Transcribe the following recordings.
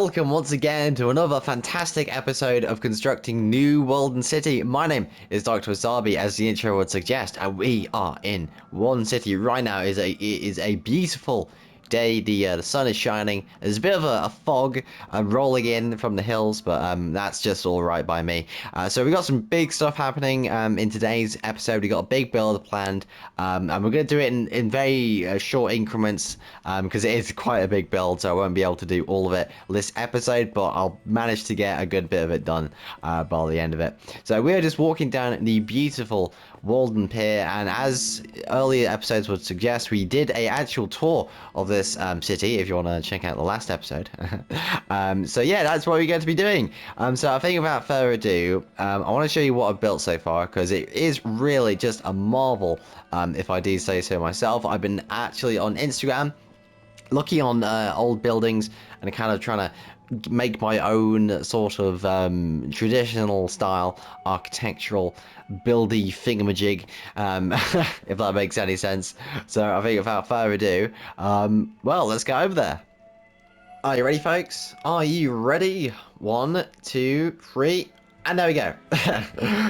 welcome once again to another fantastic episode of constructing New Walden City. My name is Dr. Wasabi, as the intro would suggest, and we are in Walden City right now. It is a beautiful day. The sun is shining. There's a bit of a fog rolling in from the hills, but that's just all right by me. So we got some big stuff happening in today's episode. We got a big build planned, and we're going to do it in very short increments because it is quite a big build, so I won't be able to do all of it this episode, but I'll manage to get a good bit of it done by the end of it. So we are just walking down the beautiful Walden Pier, and as earlier episodes would suggest, we did a actual tour of this city, if you want to check out the last episode. So yeah, that's what we're going to be doing. So I think without further ado, I want to show you what I've built so far, because it is really just a marvel, if I do say so myself. I've been actually on Instagram looking on old buildings and kind of trying to make my own sort of traditional style architectural buildy thingamajig, if that makes any sense. So I think without further ado, well, let's go over there. Are you ready, folks? Are you ready? 1, 2, 3. And there we go.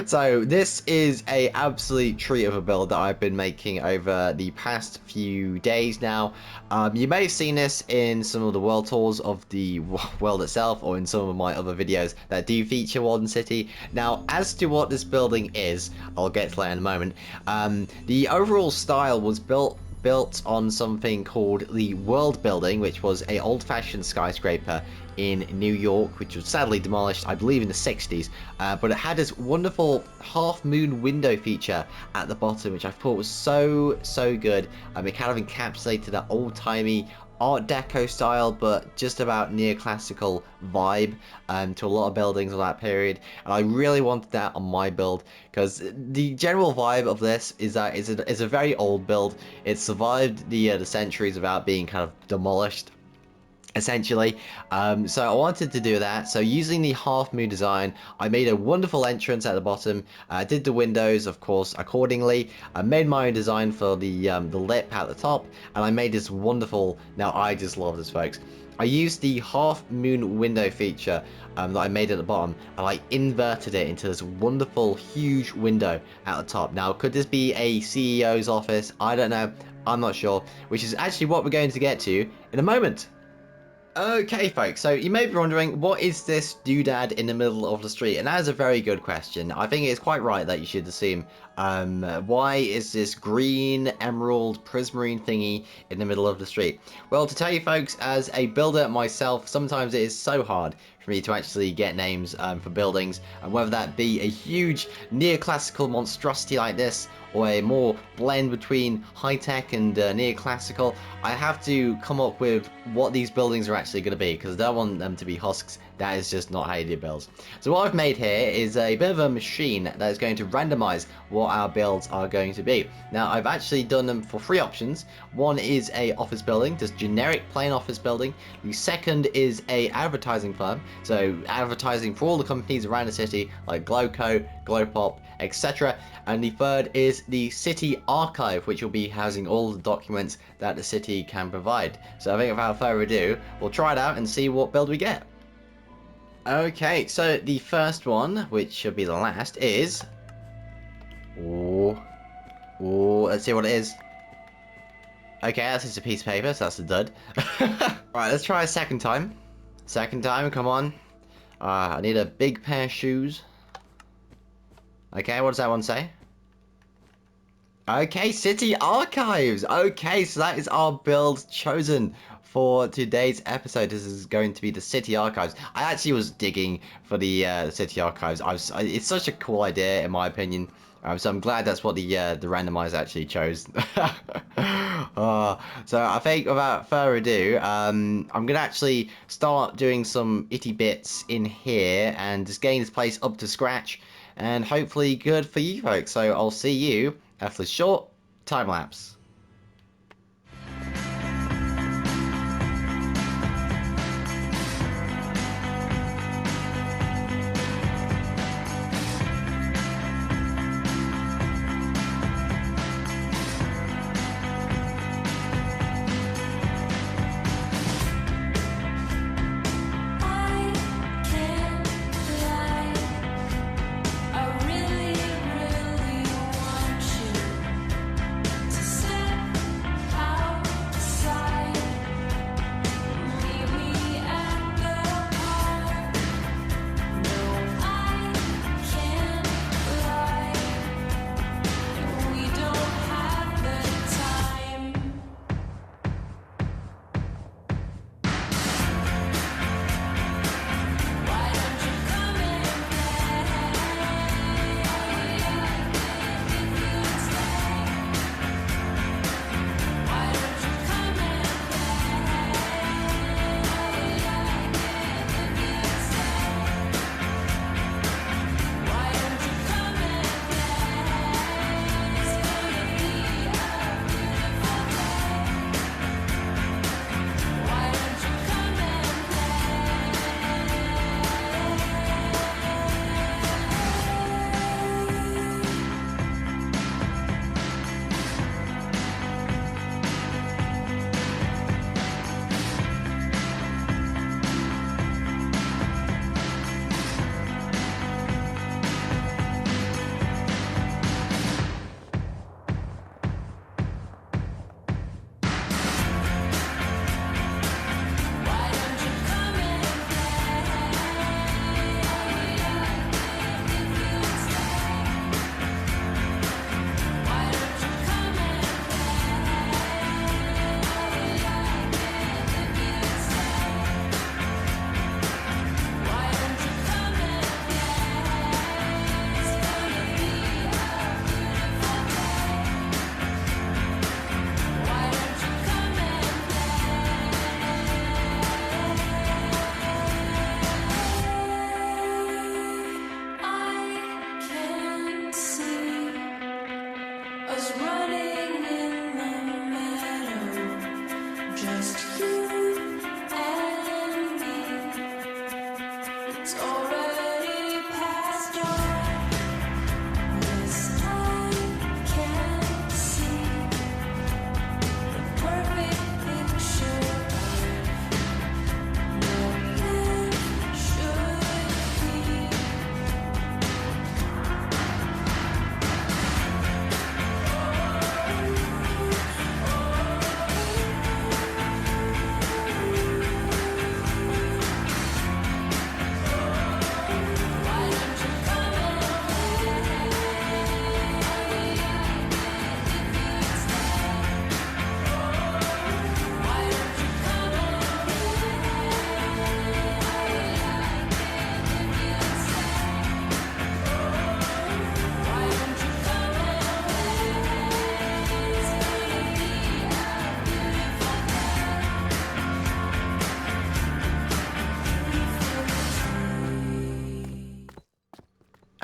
So this is a absolute treat of a build that I've been making over the past few days now. You may have seen this in some of the world tours of the world itself, or in some of my other videos that do feature Walden City. Now, as to what this building is, I'll get to that in a moment. The overall style was built on something called the World Building, which was a old-fashioned skyscraper in New York, which was sadly demolished, I believe, in the 60s. But it had this wonderful half-moon window feature at the bottom, which I thought was so good. It kind of encapsulated that old-timey Art Deco style, but just about neoclassical vibe to a lot of buildings of that period, and I really wanted that on my build, because the general vibe of this is that it's a very old build. It survived the centuries without being kind of demolished, essentially. So I wanted to do that. So using the half moon design, I made a wonderful entrance at the bottom. I did the windows, of course, accordingly. I made my own design for the lip at the top, and I made this wonderful. Now I just love this, folks. I used the half moon window feature that I made at the bottom, and I inverted it into this wonderful huge window at the top. Now, could this be a CEO's office? I don't know. I'm not sure. Which is actually what we're going to get to in a moment. Okay, folks, so you may be wondering, what is this doodad in the middle of the street? And that is a very good question. I think it's quite right that you should assume, why is this green emerald prismarine thingy in the middle of the street? Well, to tell you, folks, as a builder myself, sometimes it is so hard for me to actually get names for buildings, and whether that be a huge neoclassical monstrosity like this, or a more blend between high-tech and neoclassical, I have to come up with what these buildings are actually going to be, because I don't want them to be husks. That is just not how you do builds. So what I've made here is a bit of a machine that is going to randomize what our builds are going to be. Now, I've actually done them for 3 options. One is a office building, just generic plain office building. The second is a advertising firm, so advertising for all the companies around the city, like Glowco, Glowpop, etc. And the third is the city archive, which will be housing all the documents that the city can provide. So I think without further ado, we'll try it out and see what build we get. Okay, so the first one, which should be the last, is... Ooh, let's see what it is. Okay, that's just a piece of paper, so that's a dud. Right, let's try a second time. Second time, come on. I need a big pair of shoes. Okay, what does that one say? Okay, City Archives! Okay, so that is our build chosen for today's episode. This is going to be the City Archives. I actually was digging for the City Archives. It's such a cool idea, in my opinion. So I'm glad that's what the randomizer actually chose. So I think without further ado, I'm going to actually start doing some itty bits in here and just getting this place up to scratch, and hopefully good for you folks. So I'll see you after a short time lapse.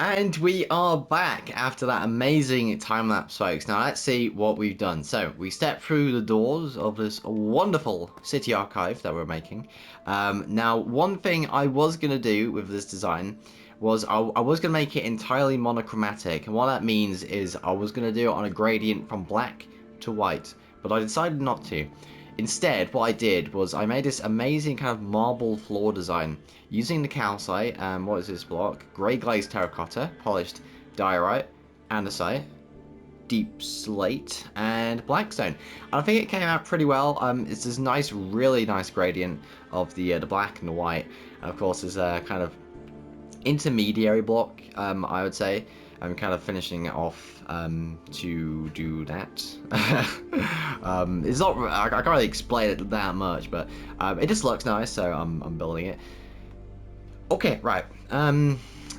And we are back after that amazing time-lapse, folks. Now let's see what we've done. So we stepped through the doors of this wonderful city archive that we're making. Now one thing I was going to do with this design was I was going to make it entirely monochromatic. And what that means is I was going to do it on a gradient from black to white. But I decided not to. Instead, what I did was I made this amazing kind of marble floor design using the calcite, what is this block? Grey glazed terracotta, polished diorite, andesite, deep slate, and blackstone. And I think it came out pretty well. It's this nice, really nice gradient of the black and the white. And of course, there's a kind of intermediary block, I would say. I'm kind of finishing it off to do that. It's not, I can't really explain it that much, but it just looks nice, so I'm building it. Okay, right.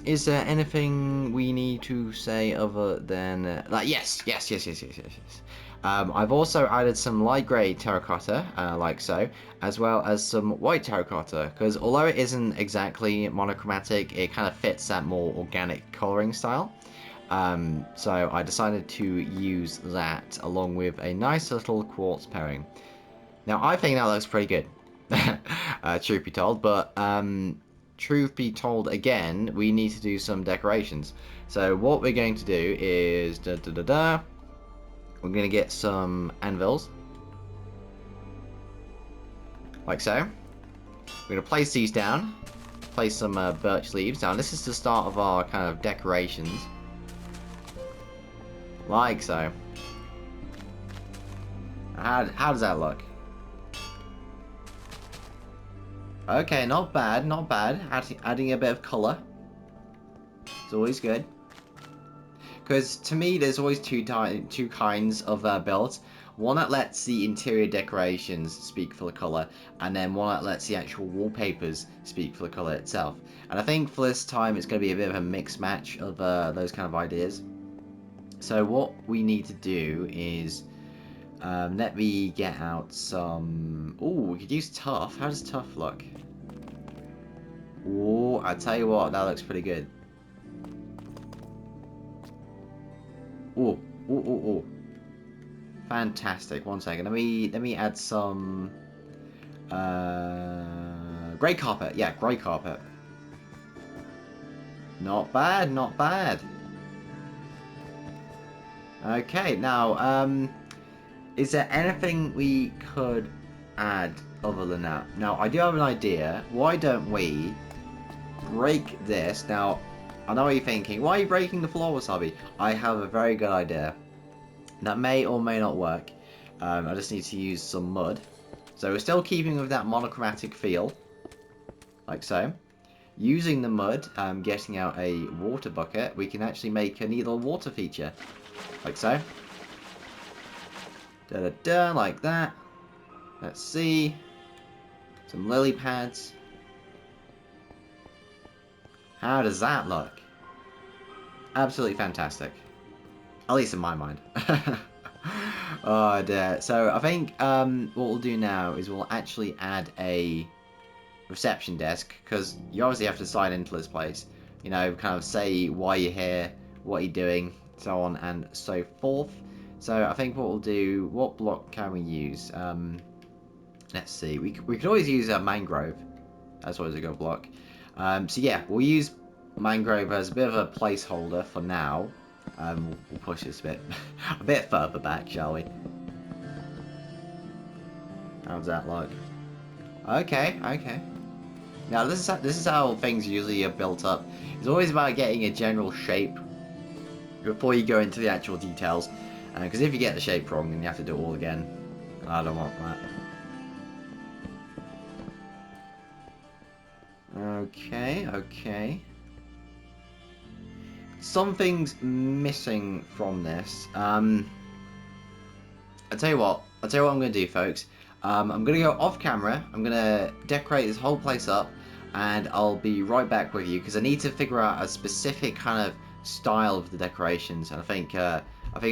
Is there anything we need to say other than like yes. I've also added some light grey terracotta, like so, as well as some white terracotta, because although it isn't exactly monochromatic, it kind of fits that more organic colouring style. So I decided to use that along with a nice little quartz pairing. Now I think that looks pretty good, truth be told, but truth be told again, we need to do some decorations. So what we're going to do is we're going to get some anvils, like so. We're going to place these down, place some birch leaves. Now this is the start of our kind of decorations, like so. How does that look? Okay, not bad, not bad. Adding a bit of colour. It's always good. Because to me, there's always two kinds of builds. One that lets the interior decorations speak for the colour, and then one that lets the actual wallpapers speak for the colour itself. And I think for this time, it's going to be a bit of a mixed match of those kind of ideas. So what we need to do is, let me get out some... Oh, we could use tough. How does tough look? Oh, I tell you what, that looks pretty good. Oh. Fantastic. One second. Let me add some grey carpet. Yeah, grey carpet. Not bad, not bad. Okay, now is there anything we could add other than that? Now, I do have an idea. Why don't we break this? Now, I know what you're thinking. Why are you breaking the floor, Wasabi? I have a very good idea. That may or may not work. I just need to use some mud. So we're still keeping with that monochromatic feel. Like so. Using the mud, getting out a water bucket, we can actually make a neat little water feature. Like so. Da-da-da, like that. Let's see. Some lily pads. How does that look? Absolutely fantastic. At least in my mind. Oh dear. So I think what we'll do now is we'll actually add a reception desk, because you obviously have to sign into this place. You know, kind of say why you're here, what you're doing, so on and so forth. So I think what we'll do, what block can we use? Let's see, we could always use a mangrove. That's always a good block. So yeah, we'll use mangrove as a bit of a placeholder for now. We'll push this a bit, a bit further back, shall we? How's that look? Okay, okay. Now this is how things usually are built up. It's always about getting a general shape before you go into the actual details. Because if you get the shape wrong, then you have to do it all again. I don't want that. Okay, okay. Something's missing from this. I'll tell you what. I'll tell you what I'm going to do, folks. I'm going to go off camera. I'm going to decorate this whole place up. And I'll be right back with you. Because I need to figure out a specific kind of style of the decorations. And I think I'll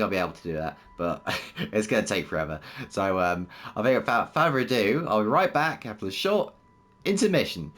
be able to do that. But it's going to take forever. So I think without further ado, I'll be right back after a short intermission.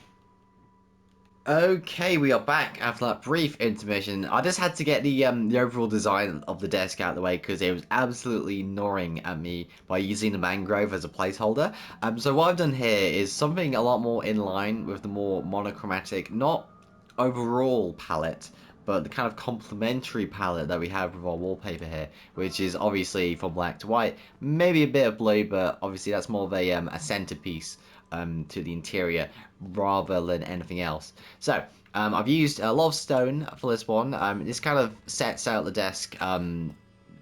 Okay, we are back after that brief intermission. I just had to get the overall design of the desk out of the way because it was absolutely gnawing at me by using the mangrove as a placeholder. So what I've done here is something a lot more in line with the more monochromatic, not overall palette, but the kind of complementary palette that we have with our wallpaper here, which is obviously from black to white, maybe a bit of blue, but obviously that's more of a centerpiece to the interior rather than anything else. So I've used a lot of stone for this one. This kind of sets out the desk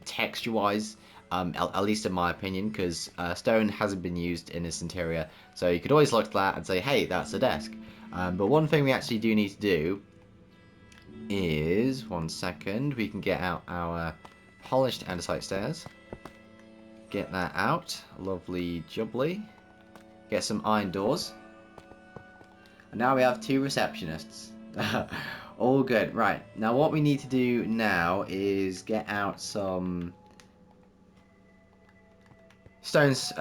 texture-wise, at least in my opinion, because stone hasn't been used in this interior. So you could always look at that and say, hey, that's a desk. But one thing we actually do need to do is, 1 second, we can get out our polished andesite stairs. Get that out. Lovely jubbly. Get some iron doors. And now we have 2 receptionists. All good. Right. Now what we need to do now is get out some stones.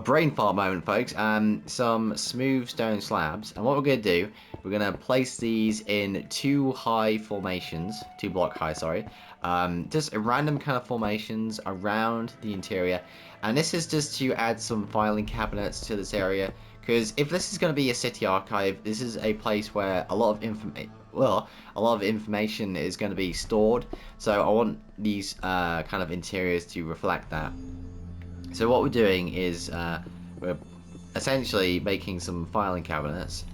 Brain fart moment, folks. Some smooth stone slabs. And what we're going to do, we're going to place these in 2 high formations. 2 block high, sorry. Just random kind of formations around the interior. And this is just to add some filing cabinets to this area. Because if this is going to be a city archive, this is a place where a lot of information is going to be stored. So I want these kind of interiors to reflect that. So what we're doing is we're essentially making some filing cabinets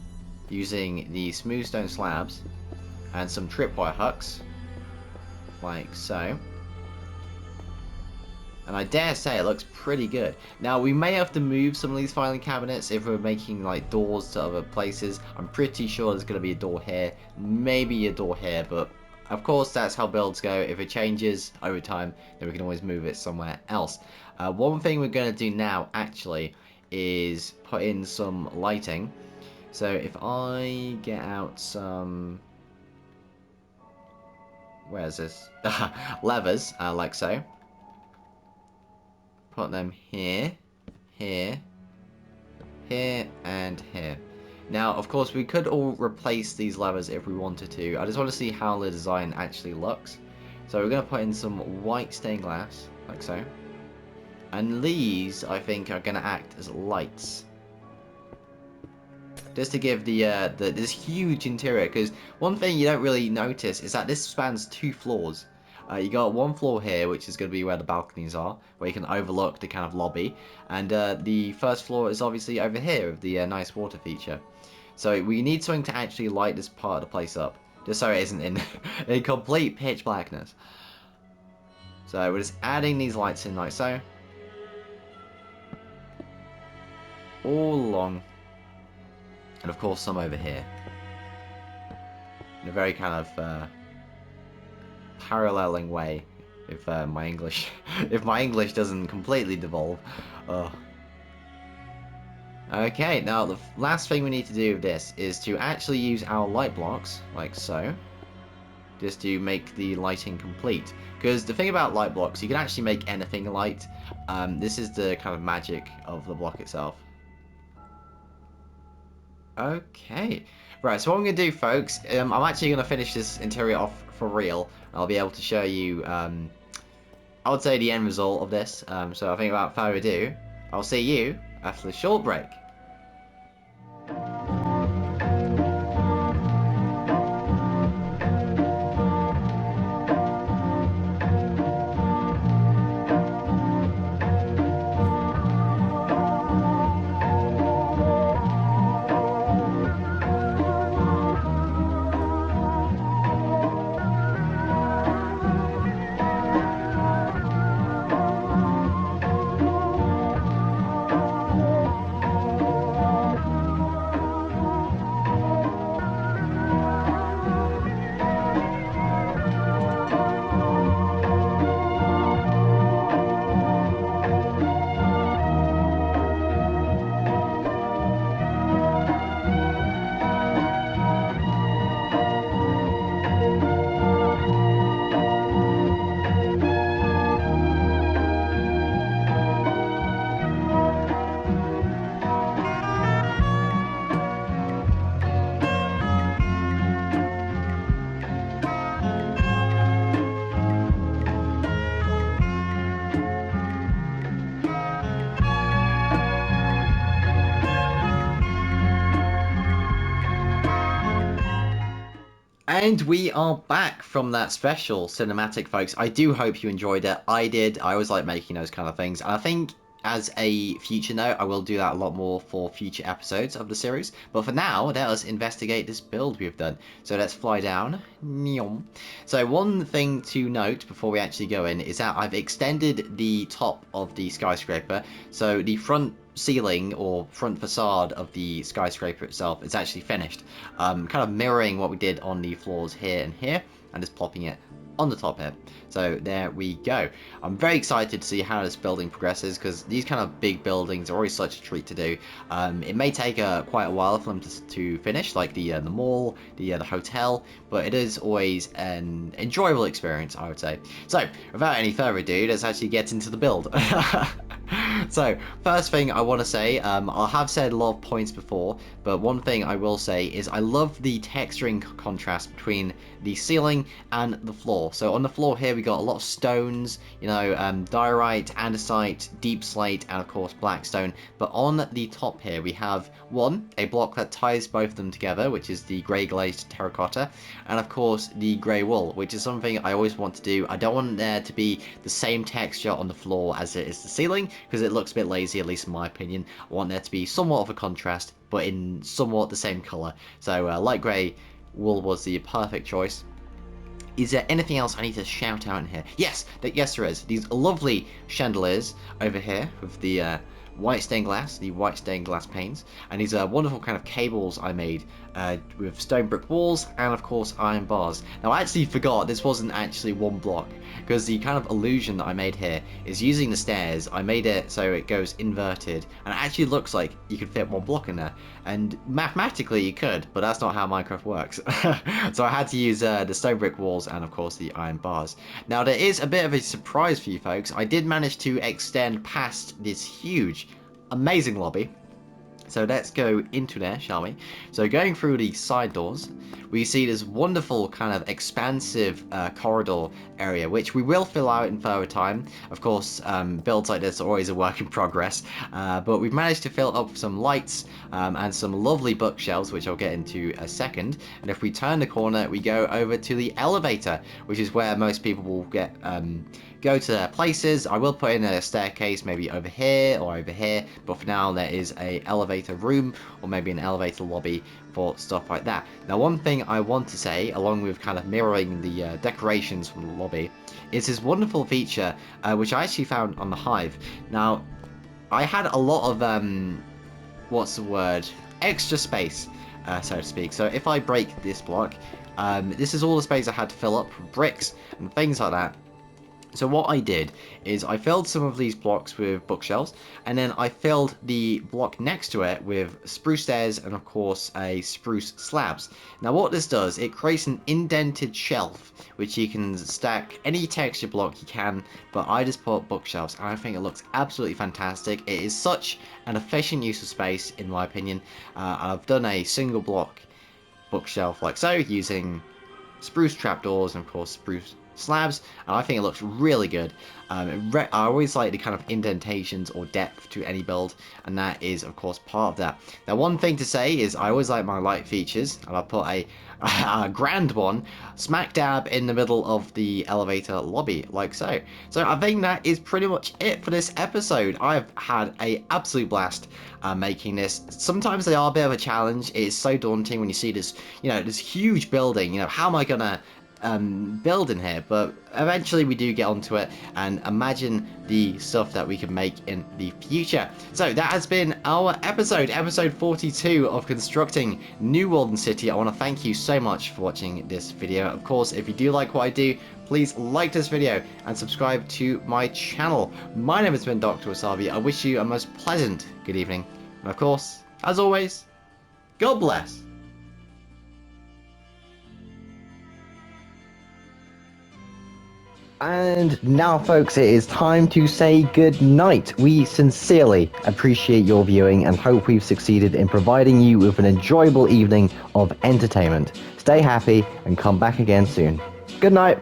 using the smooth stone slabs and some tripwire hooks, like so. And I dare say it looks pretty good. Now we may have to move some of these filing cabinets if we're making like doors to other places. I'm pretty sure there's going to be a door here, maybe a door here, but of course that's how builds go. If it changes over time, then we can always move it somewhere else. One thing we're going to do now actually is put in some lighting. So if I get out some, where's this? Levers, like so. Put them here, here, here, and here. Now, of course, we could all replace these levers if we wanted to. I just want to see how the design actually looks. So we're going to put in some white stained glass, like so. And these, I think, are going to act as lights. Just to give this huge interior, because one thing you don't really notice is that this spans 2 floors. You got 1 floor here, which is going to be where the balconies are, where you can overlook the kind of lobby. And the first floor is obviously over here with the nice water feature. So we need something to actually light this part of the place up, just so it isn't in, in complete pitch blackness. So we're just adding these lights in like so. All along. And of course some over here. In a very kind of paralleling way, if my English doesn't completely devolve. Okay, now the last thing we need to do with this is to actually use our light blocks, like so, just to make the lighting complete. Because the thing about light blocks, you can actually make anything light. This is the kind of magic of the block itself. Okay. Right, so what I'm going to do, folks, I'm actually going to finish this interior off for real. I'll be able to show you, I would say, the end result of this. So I think without further ado, I'll see you after the short break. And we are back from that special cinematic, folks. I do hope you enjoyed it. I did. I always like making those kind of things. And I think as a future note, I will do that a lot more for future episodes of the series. But for now, let us investigate this build we've done. So let's fly down. So one thing to note before we actually go in is that I've extended the top of the skyscraper. So the front ceiling or front facade of the skyscraper itself is actually finished, kind of mirroring what we did on the floors here and here, and just plopping it on the top here. So there we go. I'm very excited to see how this building progresses, because these kind of big buildings are always such a treat to do. It may take quite a while for them to finish, like the mall, the hotel, but it is always an enjoyable experience, I would say. So without any further ado, let's actually get into the build. So first thing I want to say, I have said a lot of points before, but one thing I will say is I love the texturing contrast between the ceiling and the floor. So on the floor here we got a lot of stones, you know, diorite, andesite, deep slate, and of course blackstone. But on the top here we have a block that ties both of them together, which is the grey glazed terracotta, and of course the grey wool, which is something I always want to do. I don't want there to be the same texture on the floor as it is the ceiling, because it looks a bit lazy, at least in my opinion. I want there to be somewhat of a contrast, but in somewhat the same colour. So light grey wool was the perfect choice. Is there anything else I need to shout out in here? Yes, there is. These lovely chandeliers over here with the white stained glass panes, and these wonderful kind of cables I made with stone brick walls and of course iron bars. Now I actually forgot this wasn't actually one block, because the kind of illusion that I made here is using the stairs. I made it so it goes inverted, and it actually looks like you could fit one block in there, and mathematically you could, but that's not how Minecraft works. So I had to use the stone brick walls and of course the iron bars. Now there is a bit of a surprise for you folks. I did manage to extend past this huge amazing lobby. So let's go into there, shall we? So going through the side doors, we see this wonderful kind of expansive corridor area, which we will fill out in further time. Of course, builds like this are always a work in progress, but we've managed to fill up some lights and some lovely bookshelves, which I'll get into a second. And if we turn the corner, we go over to the elevator, which is where most people will go to their places. I will put in a staircase maybe over here or over here, but for now there is a elevator room or maybe an elevator lobby for stuff like that. Now one thing I want to say, along with kind of mirroring the decorations from the lobby, is this wonderful feature which I actually found on the Hive. Now I had a lot of what's the word, extra space, so to speak. So if I break this block, this is all the space I had to fill up with bricks and things like that. So what I did is I filled some of these blocks with bookshelves, and then I filled the block next to it with spruce stairs and of course a spruce slabs. Now what this does, it creates an indented shelf which you can stack any texture block you can, but I just put bookshelves and I think it looks absolutely fantastic. It is such an efficient use of space in my opinion. I've done a single block bookshelf like so, using spruce trapdoors and of course spruce slabs, and I think it looks really good. I always like the kind of indentations or depth to any build, and that is of course part of that. Now, one thing to say is I always like my light features, and I'll put a grand one smack dab in the middle of the elevator lobby, like so. So I think that is pretty much it for this episode. I've had a absolute blast making this. Sometimes they are a bit of a challenge. It is so daunting when you see this, this huge building. How am I gonna build in here? But eventually we do get onto it and imagine the stuff that we can make in the future. So that has been our episode 42 of constructing New Walden City. I want to thank you so much for watching this video. Of course, if you do like what I do, please like this video and subscribe to my channel. My name has been Dr. Wasabi. I wish you a most pleasant good evening, and of course, as always, God bless. And now, folks, it is time to say good night. We sincerely appreciate your viewing and hope we've succeeded in providing you with an enjoyable evening of entertainment. Stay happy and come back again soon. Good night.